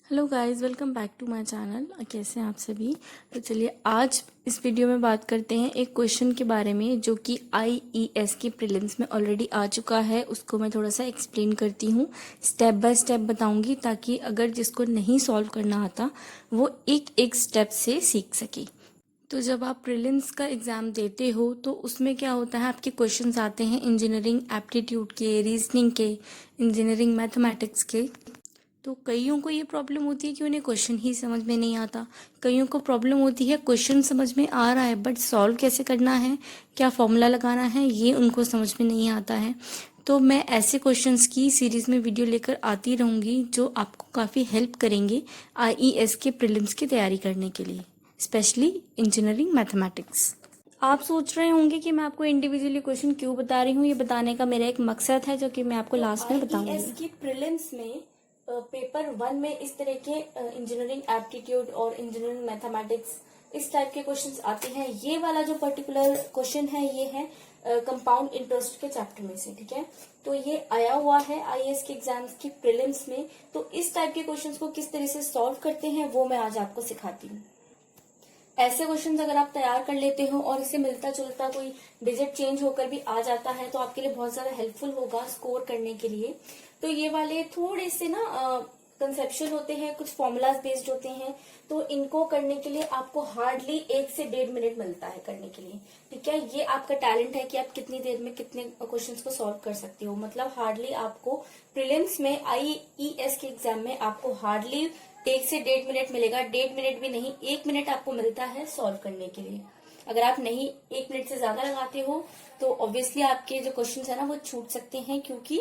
Hello guys, welcome back to my channel. कैसे हैं आप सभी। तो चलिए आज इस वीडियो में बात करते हैं एक क्वेश्चन के बारे में जो कि आईईएस की प्रीलिम्स में ऑलरेडी आ चुका है। उसको मैं थोड़ा सा एक्सप्लेन करती हूँ, स्टेप बाय स्टेप बताऊंगी, ताकि अगर जिसको नहीं सॉल्व करना आता वो एक एक स्टेप से सीख सके। तो जब आप प्रीलिम्स का एग्ज़ाम देते हो तो उसमें क्या होता है, आपके क्वेश्चंस आते हैं इंजीनियरिंग एप्टीट्यूड के, रीजनिंग के, इंजीनियरिंग मैथमेटिक्स के। तो कईयों को ये प्रॉब्लम होती है कि उन्हें क्वेश्चन ही समझ में नहीं आता। कईयों को प्रॉब्लम होती है क्वेश्चन समझ में आ रहा है बट सॉल्व कैसे करना है, क्या फॉर्मूला लगाना है, ये उनको समझ में नहीं आता है। तो मैं ऐसे क्वेश्चंस की सीरीज़ में वीडियो लेकर आती रहूँगी जो आपको काफ़ी हेल्प करेंगे आईईएस के प्रीलिम्स की तैयारी करने के लिए, स्पेशली इंजीनियरिंग मैथमेटिक्स। आप सोच रहे होंगे कि मैं आपको इंडिविजुअली क्वेश्चन क्यों बता रही हूँ। ये बताने का मेरा एक मकसद है जो कि मैं आपको लास्ट में बताऊंगी। आईईएस की प्रीलिम्स में पेपर 1 में इस तरह के इंजीनियरिंग एप्टीट्यूड और इंजीनियरिंग मैथमेटिक्स इस टाइप के क्वेश्चंस आते हैं। ये वाला जो पर्टिकुलर क्वेश्चन है ये है कंपाउंड इंटरेस्ट के चैप्टर में से, ठीक है। तो ये आया हुआ है आईएएस के एग्जाम्स की प्रीलिम्स में। तो इस टाइप के क्वेश्चंस को किस तरह से सॉल्व करते हैं वो मैं आज आपको सिखाती हूँ। ऐसे क्वेश्चंस अगर आप तैयार कर लेते हो और इससे मिलता जुलता कोई डिजिट चेंज होकर भी आ जाता है तो आपके लिए बहुत ज्यादा हेल्पफुल होगा स्कोर करने के लिए। तो ये वाले थोड़े से ना कंसेप्शन होते हैं, कुछ फॉर्मूलाज बेस्ड होते हैं, तो इनको करने के लिए आपको हार्डली 1 से 1.5 मिनट मिलता है करने के लिए, ठीक है। ये आपका टैलेंट है कि आप कितनी देर में कितने क्वेश्चंस को सॉल्व कर सकते हो। मतलब हार्डली आपको प्रीलिम्स में आईईएस के एग्जाम में आपको हार्डली 1 से 1.5 मिनट मिलेगा। 1.5 मिनट भी नहीं, 1 मिनट आपको मिलता है सॉल्व करने के लिए। अगर आप नहीं 1 मिनट से ज्यादा लगाते हो तो ऑब्वियसली आपके जो क्वेश्चन है ना वो छूट सकते हैं, क्योंकि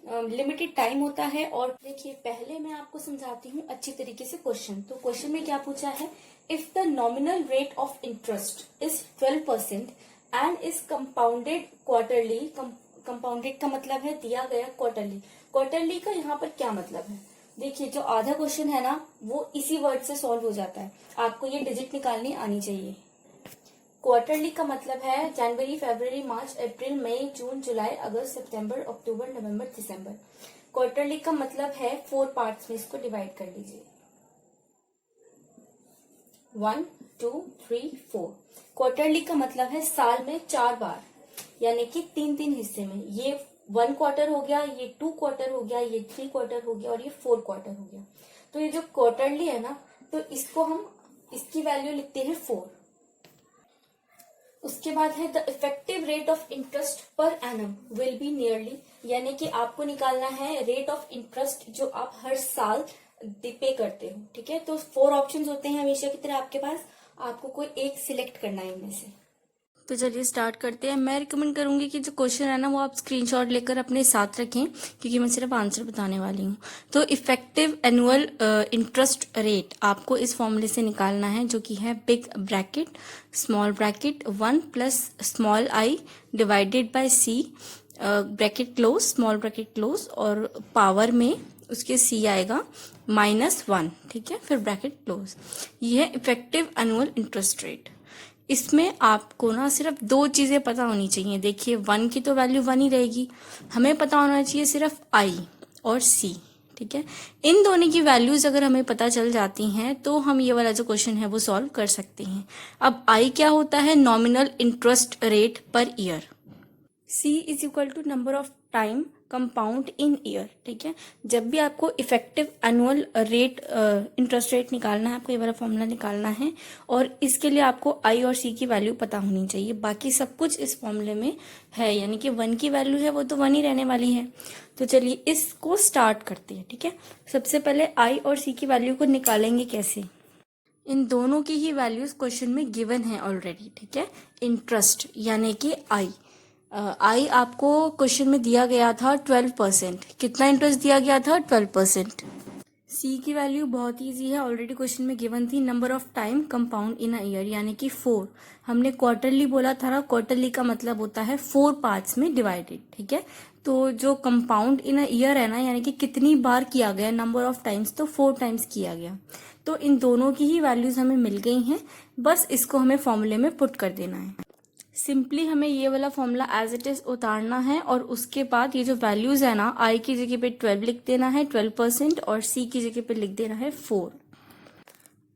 लिमिटेड टाइम होता है। और देखिए पहले मैं आपको समझाती हूँ अच्छी तरीके से क्वेश्चन। तो क्वेश्चन में क्या पूछा है, if the nominal rate of interest is 12% and is compounded quarterly. Compounded का मतलब है दिया गया क्वार्टरली। क्वार्टरली का यहाँ पर क्या मतलब है, देखिए जो आधा क्वेश्चन है ना वो इसी वर्ड से सॉल्व हो जाता है। आपको ये डिजिट निकालनी आनी चाहिए। क्वार्टरली का मतलब है जनवरी, फरवरी, मार्च, अप्रैल, मई, जून, जुलाई, अगस्त, सितंबर, अक्टूबर, नवंबर, दिसंबर। क्वार्टरली का मतलब है 4 पार्ट्स में इसको डिवाइड कर लीजिए, 1 2 3 4। क्वार्टरली का मतलब है साल में 4 बार, यानी कि 3-3 हिस्से में। ये 1 क्वार्टर हो गया, ये 2 क्वार्टर हो गया, ये 3 क्वार्टर हो गया और ये 4 क्वार्टर हो गया। तो ये जो क्वार्टरली है ना, तो इसको हम इसकी वैल्यू लिखते हैं 4। उसके बाद है the effective rate of interest per annum will be nearly, यानी कि आपको निकालना है रेट ऑफ इंटरेस्ट जो आप हर साल पे करते हो, ठीक है। तो 4 ऑप्शंस होते हैं हमेशा की तरह आपके पास, आपको कोई एक सिलेक्ट करना है इनमें से। तो चलिए स्टार्ट करते हैं। मैं रिकमेंड करूंगी कि जो क्वेश्चन है ना वो आप स्क्रीनशॉट लेकर अपने साथ रखें, क्योंकि मैं सिर्फ आंसर बताने वाली हूँ। तो इफेक्टिव एनुअल इंटरेस्ट रेट आपको इस फॉर्मूले से निकालना है, जो कि है big bracket small bracket 1 plus small I divided by c bracket close small bracket close, और पावर में उसके सी आएगा -1, ठीक है, फिर ब्रैकेट क्लोज। ये है इफेक्टिव एनुअल इंटरेस्ट रेट। इसमें आपको ना सिर्फ 2 चीजें पता होनी चाहिए। देखिए 1 की तो वैल्यू 1 ही रहेगी, हमें पता होना चाहिए सिर्फ आई और सी, ठीक है। इन दोनों की वैल्यूज अगर हमें पता चल जाती हैं तो हम ये वाला जो क्वेश्चन है वो सॉल्व कर सकते हैं। अब आई क्या होता है, nominal interest rate per year. C is equal to number of time compound in year, ठीक है। जब भी आपको effective annual rate interest rate निकालना है, आपको ये वाला फॉर्मूला निकालना है, और इसके लिए आपको आई और सी की वैल्यू पता होनी चाहिए। बाकी सब कुछ इस फॉर्मूले में है, यानी कि 1 की वैल्यू है वो तो 1 ही रहने वाली है। तो चलिए इसको स्टार्ट करते हैं, ठीक है। सबसे पहले आई और सी की वैल्यू को निकालेंगे कैसे। इन दोनों की ही वैल्यूज क्वेश्चन में गिवन है ऑलरेडी, ठीक है। इंटरेस्ट यानी कि आई आपको क्वेश्चन में दिया गया था 12%। कितना इंटरेस्ट दिया गया था, 12%। सी की वैल्यू बहुत ईजी है, ऑलरेडी क्वेश्चन में गिवन थी, number of time compound in a year, यानी कि 4। हमने क्वार्टरली बोला था ना, क्वार्टरली का मतलब होता है 4 पार्ट्स में डिवाइडेड, ठीक है। तो जो कंपाउंड इन अ ईयर है ना, यानी कि कितनी बार किया गया, नंबर ऑफ टाइम्स, तो 4 टाइम्स किया गया। तो इन दोनों की ही वैल्यूज हमें मिल गई हैं, बस इसको हमें फॉर्मूले में पुट कर देना है। सिंपली हमें ये वाला फॉर्मूला एज इट इज उतारना है और उसके बाद ये जो वैल्यूज है ना, आई की जगह पे 12 लिख देना है 12% और सी की जगह पे लिख देना है 4।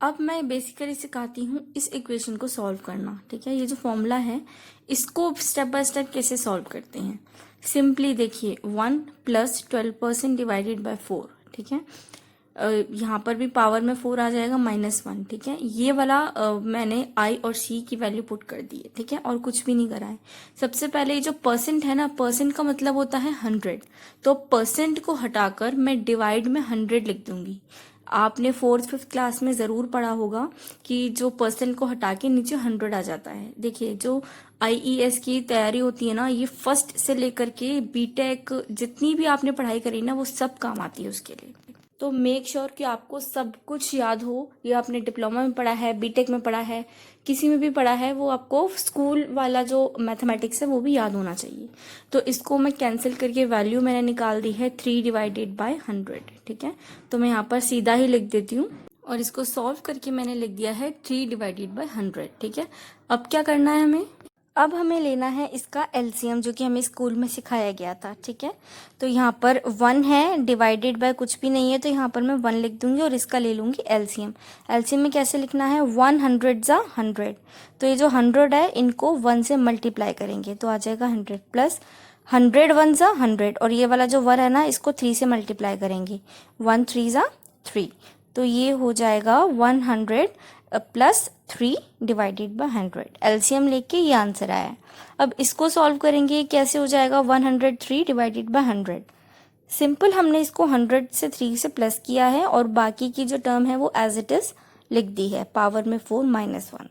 अब मैं बेसिकली सिखाती हूँ इस इक्वेशन को सॉल्व करना, ठीक है। ये जो फॉर्मूला है इसको स्टेप बाय स्टेप कैसे सॉल्व करते हैं। सिंपली देखिए 1 + 12% डिवाइडेड बाय 4, ठीक है। यहाँ पर भी पावर में 4 आ जाएगा -1, ठीक है। ये वाला मैंने आई और सी की वैल्यू पुट कर दी है, ठीक है, और कुछ भी नहीं करा है। सबसे पहले ये जो परसेंट है ना, परसेंट का मतलब होता है 100, तो परसेंट को हटाकर मैं डिवाइड में 100 लिख दूंगी। आपने 4th 5th क्लास में ज़रूर पढ़ा होगा कि जो परसेंट को हटा के नीचे 100 आ जाता है। देखिए जो आईईएस की तैयारी होती है ना, ये फर्स्ट से लेकर के बीटेक जितनी भी आपने पढ़ाई करी ना, वो सब काम आती है उसके लिए। तो मेक श्योर कि आपको सब कुछ याद हो। ये आपने डिप्लोमा में पढ़ा है, बीटेक में पढ़ा है, किसी में भी पढ़ा है, वो आपको स्कूल वाला जो मैथमेटिक्स है वो भी याद होना चाहिए। तो इसको मैं कैंसिल करके वैल्यू मैंने निकाल दी है 3 डिवाइडेड बाय 100, ठीक है। तो मैं यहाँ पर सीधा ही लिख देती हूँ और इसको सॉल्व करके मैंने लिख दिया है 3 डिवाइडेड बाय 100, ठीक है। अब क्या करना है हमें, अब हमें लेना है इसका एलसीएम, जो कि हमें स्कूल में सिखाया गया था, ठीक है। तो यहाँ पर 1 है, डिवाइडेड बाय कुछ भी नहीं है, तो यहाँ पर मैं 1 लिख दूंगी और इसका ले लूंगी एलसीएम। एलसीएम में कैसे लिखना है, 100 × 100, तो ये जो 100 है इनको 1 से मल्टीप्लाई करेंगे तो आ जाएगा 100 प्लस 100 1 × 100, और ये वाला जो 1 है ना, इसको 3 से मल्टीप्लाई करेंगे, 1 3 × 3, तो ये हो जाएगा 100 प्लस 3 डिवाइडेड बाय 100। एलसीएम लेके ये आंसर आया। अब इसको सॉल्व करेंगे, कैसे हो जाएगा 103 डिवाइडेड बाय 100। सिंपल हमने इसको 100 से 3 से प्लस किया है और बाकी की जो टर्म है वो एज इट इज लिख दी है, पावर में 4 -1।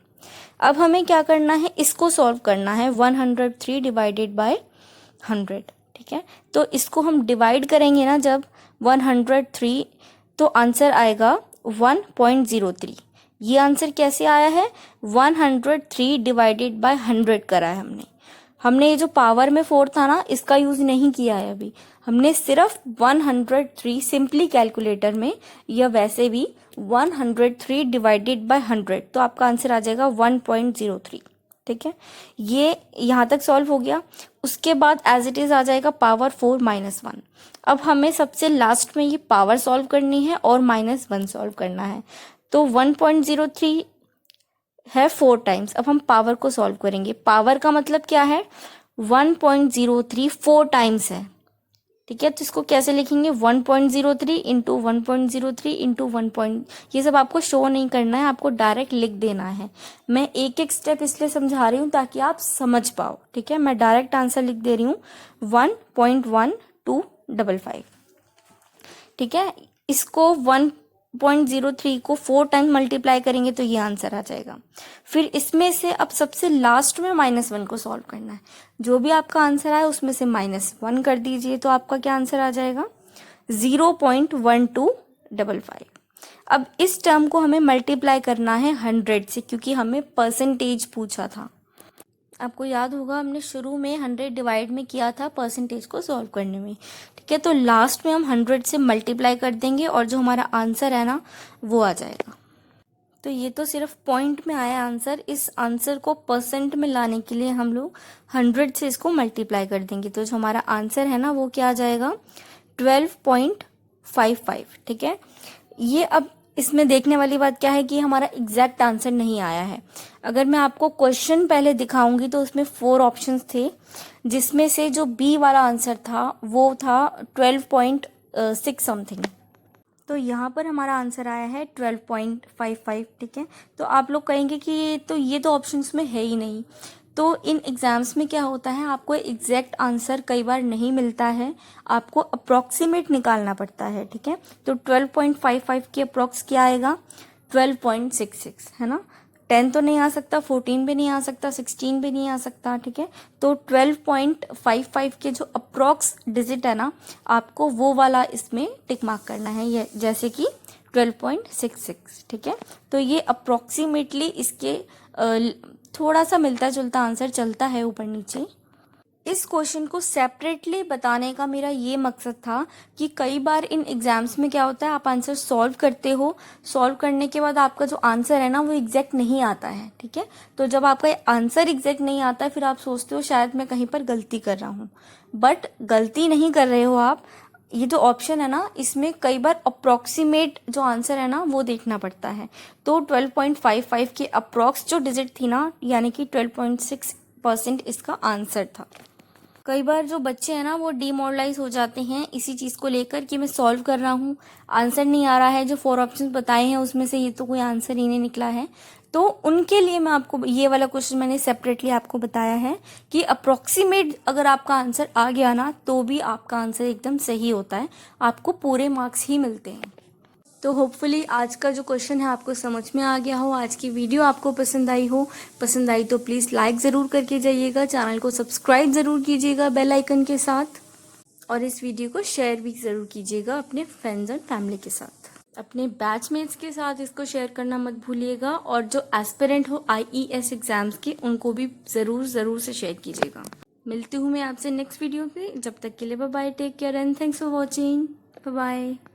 अब हमें क्या करना है, इसको सॉल्व करना है 103 डिवाइडेड बाय 100, ठीक है। तो इसको हम डिवाइड करेंगे ना जब 103, तो आंसर आएगा 1.03। ये आंसर कैसे आया है, 103 डिवाइडेड बाय 100 करा है हमने ये जो पावर में 4 था ना, इसका यूज नहीं किया है अभी। हमने सिर्फ 103 सिंपली कैलकुलेटर में या वैसे भी 103 डिवाइडेड बाय 100, तो आपका आंसर आ जाएगा 1.03, ठीक है। ये यहाँ तक सॉल्व हो गया। उसके बाद एज इट इज आ जाएगा पावर 4 -1। अब हमें सबसे लास्ट में ये पावर सॉल्व करनी है और -1 सॉल्व करना है। तो 1.03 है 4 टाइम्स। अब हम पावर को सॉल्व करेंगे। पावर का मतलब क्या है, 1.03 4 टाइम्स है, ठीक है। तो इसको कैसे लिखेंगे, 1.03 इंटू 1.03 इंटू 1. ये सब आपको शो नहीं करना है, आपको डायरेक्ट लिख देना है। मैं एक एक स्टेप इसलिए समझा रही हूँ ताकि आप समझ पाओ, ठीक है। मैं डायरेक्ट आंसर लिख दे रही हूँ 1.1255, ठीक है। इसको 1.03 को 4 टाइम मल्टीप्लाई करेंगे तो ये आंसर आ जाएगा। फिर इसमें से अब सबसे लास्ट में -1 को सॉल्व करना है। जो भी आपका आंसर आए उसमें से -1 कर दीजिए, तो आपका क्या आंसर आ जाएगा, 0.1255। अब इस टर्म को हमें मल्टीप्लाई करना है 100 से, क्योंकि हमें परसेंटेज पूछा था। आपको याद होगा हमने शुरू में 100 डिवाइड में किया था परसेंटेज को सॉल्व करने में, ठीक है। तो लास्ट में हम 100 से मल्टीप्लाई कर देंगे और जो हमारा आंसर है ना वो आ जाएगा। तो ये तो सिर्फ पॉइंट में आया आंसर। इस आंसर को परसेंट में लाने के लिए हम लोग 100 से इसको मल्टीप्लाई कर देंगे, तो जो हमारा आंसर है ना वो क्या आ जाएगा, 12.55, ठीक है। ये अब इसमें देखने वाली बात क्या है कि हमारा एग्जैक्ट आंसर नहीं आया है। अगर मैं आपको क्वेश्चन पहले दिखाऊंगी तो उसमें 4 ऑप्शंस थे, जिसमें से जो बी वाला आंसर था वो था 12.6 समथिंग। तो यहाँ पर हमारा आंसर आया है 12.55, ठीक है। तो आप लोग कहेंगे कि ये तो ऑप्शंस में है ही नहीं। तो इन एग्जाम्स में क्या होता है, आपको एग्जैक्ट आंसर कई बार नहीं मिलता है, आपको अप्रोक्सीमेट निकालना पड़ता है, ठीक है। तो 12.55 के अप्रोक्स क्या आएगा, 12.66, है ना। 10 तो नहीं आ सकता, 14 भी नहीं आ सकता, 16 भी नहीं आ सकता, ठीक है। तो 12.55 के जो अप्रोक्स डिजिट है ना, आपको वो वाला इसमें टिक मार्क करना है, ये जैसे कि 12.66, ठीक है। तो ये अप्रोक्सीमेटली इसके थोड़ा सा मिलता जुलता आंसर चलता है ऊपर नीचे। इस क्वेश्चन को सेपरेटली बताने का मेरा ये मकसद था कि कई बार इन एग्जाम्स में क्या होता है, आप आंसर सॉल्व करते हो, सॉल्व करने के बाद आपका जो आंसर है ना वो एग्जैक्ट नहीं आता है, ठीक है। तो जब आपका आंसर एग्जैक्ट नहीं आता है फिर आप सोचते हो शायद मैं कहीं पर गलती कर रहा हूँ, बट गलती नहीं कर रहे हो आप। ये जो ऑप्शन है ना इसमें कई बार अप्रोक्सीमेट जो आंसर है ना वो देखना पड़ता है। तो 12.55 के अप्रोक्स जो डिजिट थी ना, यानी कि 12.6% इसका आंसर था। कई बार जो बच्चे हैं ना वो डीमोरलाइज हो जाते हैं इसी चीज़ को लेकर कि मैं सॉल्व कर रहा हूँ, आंसर नहीं आ रहा है, जो 4 ऑप्शंस बताए हैं उसमें से ये तो कोई आंसर ही नहीं निकला है। तो उनके लिए मैं आपको ये वाला क्वेश्चन मैंने सेपरेटली आपको बताया है कि अप्रोक्सीमेट अगर आपका आंसर आ गया ना तो भी आपका आंसर एकदम सही होता है, आपको पूरे मार्क्स ही मिलते हैं। तो होपफुली आज का जो क्वेश्चन है आपको समझ में आ गया हो, आज की वीडियो आपको पसंद आई हो। पसंद आई तो प्लीज़ लाइक ज़रूर करके जाइएगा, चैनल को सब्सक्राइब ज़रूर कीजिएगा बेल आइकन के साथ, और इस वीडियो को शेयर भी ज़रूर कीजिएगा अपने फ्रेंड्स एंड फैमिली के साथ। अपने बैचमेट्स के साथ इसको शेयर करना मत भूलिएगा, और जो एस्पिरेंट हो IES एग्ज़ाम्स के उनको भी ज़रूर से शेयर कीजिएगा। मिलती हूँ मैं आपसे नेक्स्ट वीडियो पे, जब तक के लिए bye bye, take care and thanks for watching, bye bye.